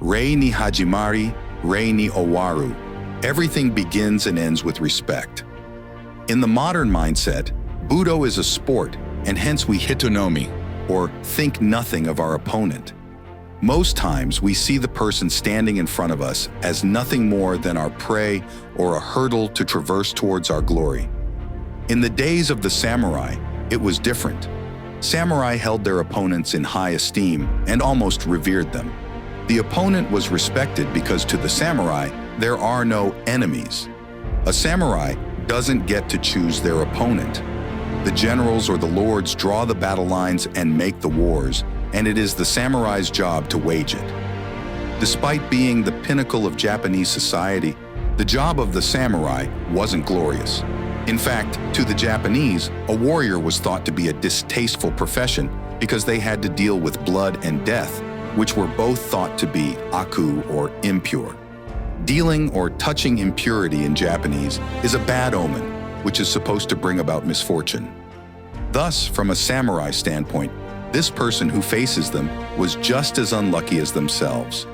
Rei ni hajimari, rei ni owaru. Everything begins and ends with respect. In the modern mindset, budo is a sport, and hence we hitonomi, or think nothing of our opponent. Most times we see the person standing in front of us as nothing more than our prey or a hurdle to traverse towards our glory. In the days of the samurai, it was different. Samurai held their opponents in high esteem and almost revered them. The opponent was respected because to the samurai, there are no enemies. A samurai doesn't get to choose their opponent. The generals or the lords draw the battle lines and make the wars, and it is the samurai's job to wage it. Despite being the pinnacle of Japanese society, the job of the samurai wasn't glorious. In fact, to the Japanese, a warrior was thought to be a distasteful profession because they had to deal with blood and death, which were both thought to be aku or impure. Dealing or touching impurity in Japanese is a bad omen, which is supposed to bring about misfortune. Thus, from a samurai standpoint, this person who faces them was just as unlucky as themselves.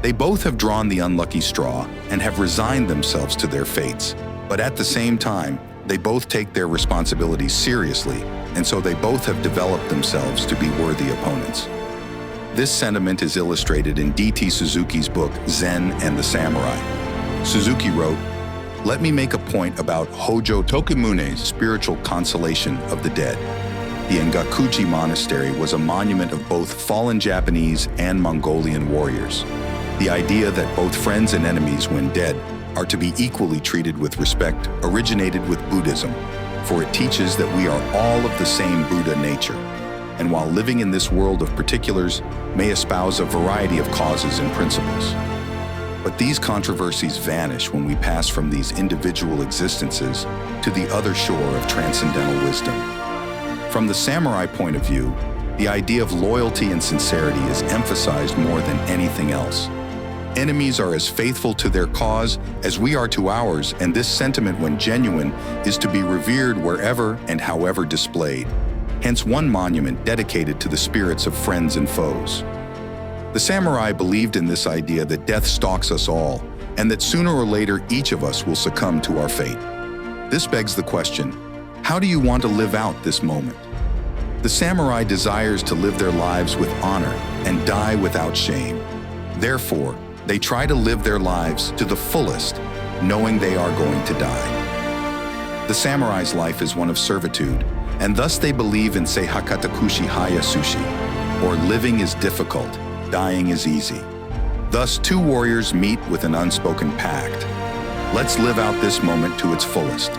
They both have drawn the unlucky straw and have resigned themselves to their fates, but at the same time, they both take their responsibilities seriously, and so they both have developed themselves to be worthy opponents. This sentiment is illustrated in D.T. Suzuki's book, Zen and the Samurai. Suzuki wrote, "Let me make a point about Hojo Tokimune's spiritual consolation of the dead. The Engakuji Monastery was a monument of both fallen Japanese and Mongolian warriors. The idea that both friends and enemies, when dead, are to be equally treated with respect originated with Buddhism, for it teaches that we are all of the same Buddha nature, and while living in this world of particulars, may espouse a variety of causes and principles. But these controversies vanish when we pass from these individual existences to the other shore of transcendental wisdom. From the samurai point of view, the idea of loyalty and sincerity is emphasized more than anything else. Enemies are as faithful to their cause as we are to ours, and this sentiment, when genuine, is to be revered wherever and however displayed. Hence one monument dedicated to the spirits of friends and foes. The samurai believed in this idea that death stalks us all, and that sooner or later each of us will succumb to our fate. This begs the question, how do you want to live out this moment? The samurai desires to live their lives with honor and die without shame. Therefore, they try to live their lives to the fullest, knowing they are going to die. The samurai's life is one of servitude, and thus they believe in Seihakatakushi Haya Sushi, or living is difficult, dying is easy. Thus, two warriors meet with an unspoken pact. Let's live out this moment to its fullest.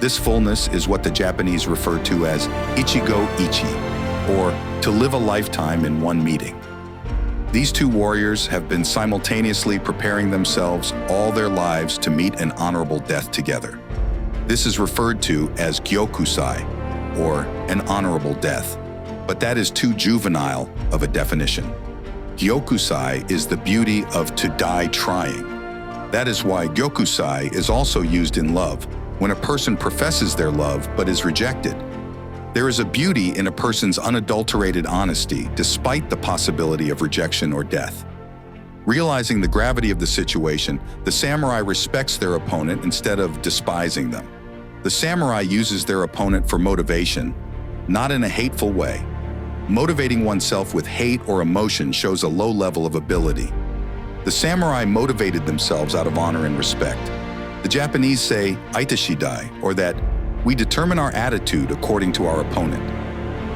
This fullness is what the Japanese refer to as ichigo ichi, or to live a lifetime in one meeting. These two warriors have been simultaneously preparing themselves all their lives to meet an honorable death together. This is referred to as gyokusai, or an honorable death, but that is too juvenile of a definition. Gyokusai is the beauty of to die trying. That is why gyokusai is also used in love, when a person professes their love but is rejected. There is a beauty in a person's unadulterated honesty despite the possibility of rejection or death. Realizing the gravity of the situation, the samurai respects their opponent instead of despising them. The samurai uses their opponent for motivation, not in a hateful way. Motivating oneself with hate or emotion shows a low level of ability. The samurai motivated themselves out of honor and respect. The Japanese say "aitashidai," or that we determine our attitude according to our opponent.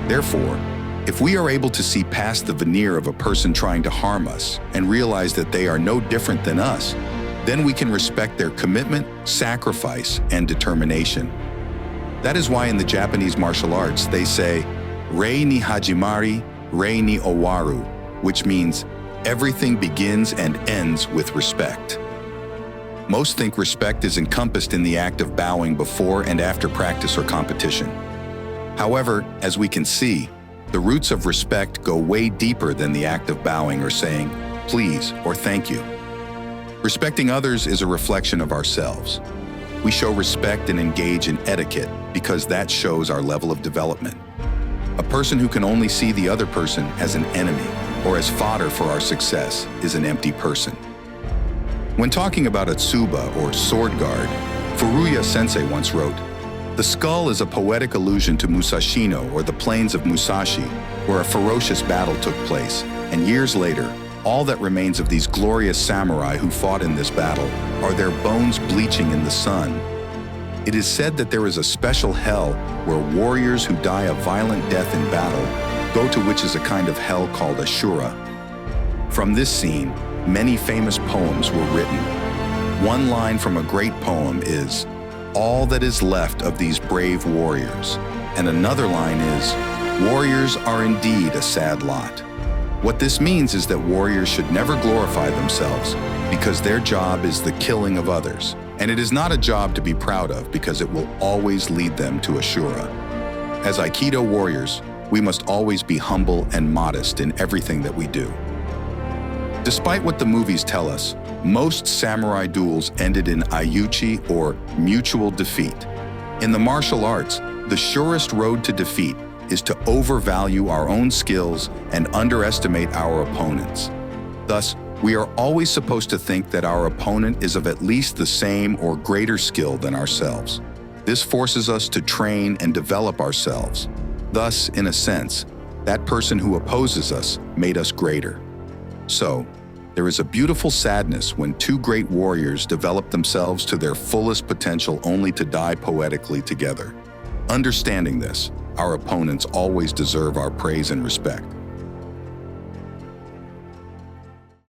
Therefore, if we are able to see past the veneer of a person trying to harm us and realize that they are no different than us, then we can respect their commitment, sacrifice, and determination. That is why in the Japanese martial arts they say, "Rei ni hajimari, rei ni owaru," which means everything begins and ends with respect. Most think respect is encompassed in the act of bowing before and after practice or competition. However, as we can see, the roots of respect go way deeper than the act of bowing or saying, "please" or "thank you." Respecting others is a reflection of ourselves. We show respect and engage in etiquette because that shows our level of development. A person who can only see the other person as an enemy or as fodder for our success is an empty person. When talking about a tsuba or sword guard, Furuya Sensei once wrote, "The skull is a poetic allusion to Musashino, or the plains of Musashi, where a ferocious battle took place, and years later, all that remains of these glorious samurai who fought in this battle are their bones bleaching in the sun. It is said that there is a special hell where warriors who die a violent death in battle go to, which is a kind of hell called Ashura." From this scene, many famous poems were written. One line from a great poem is, "All that is left of these brave warriors," and another line is, "Warriors are indeed a sad lot." What this means is that warriors should never glorify themselves because their job is the killing of others, and it is not a job to be proud of because it will always lead them to Ashura. As Aikido warriors, we must always be humble and modest in everything that we do. Despite what the movies tell us, most samurai duels ended in aiuchi, or mutual defeat. In the martial arts, the surest road to defeat is to overvalue our own skills and underestimate our opponents. Thus, we are always supposed to think that our opponent is of at least the same or greater skill than ourselves. This forces us to train and develop ourselves. Thus, in a sense, that person who opposes us made us greater. So, there is a beautiful sadness when two great warriors develop themselves to their fullest potential only to die poetically together. Understanding this, our opponents always deserve our praise and respect.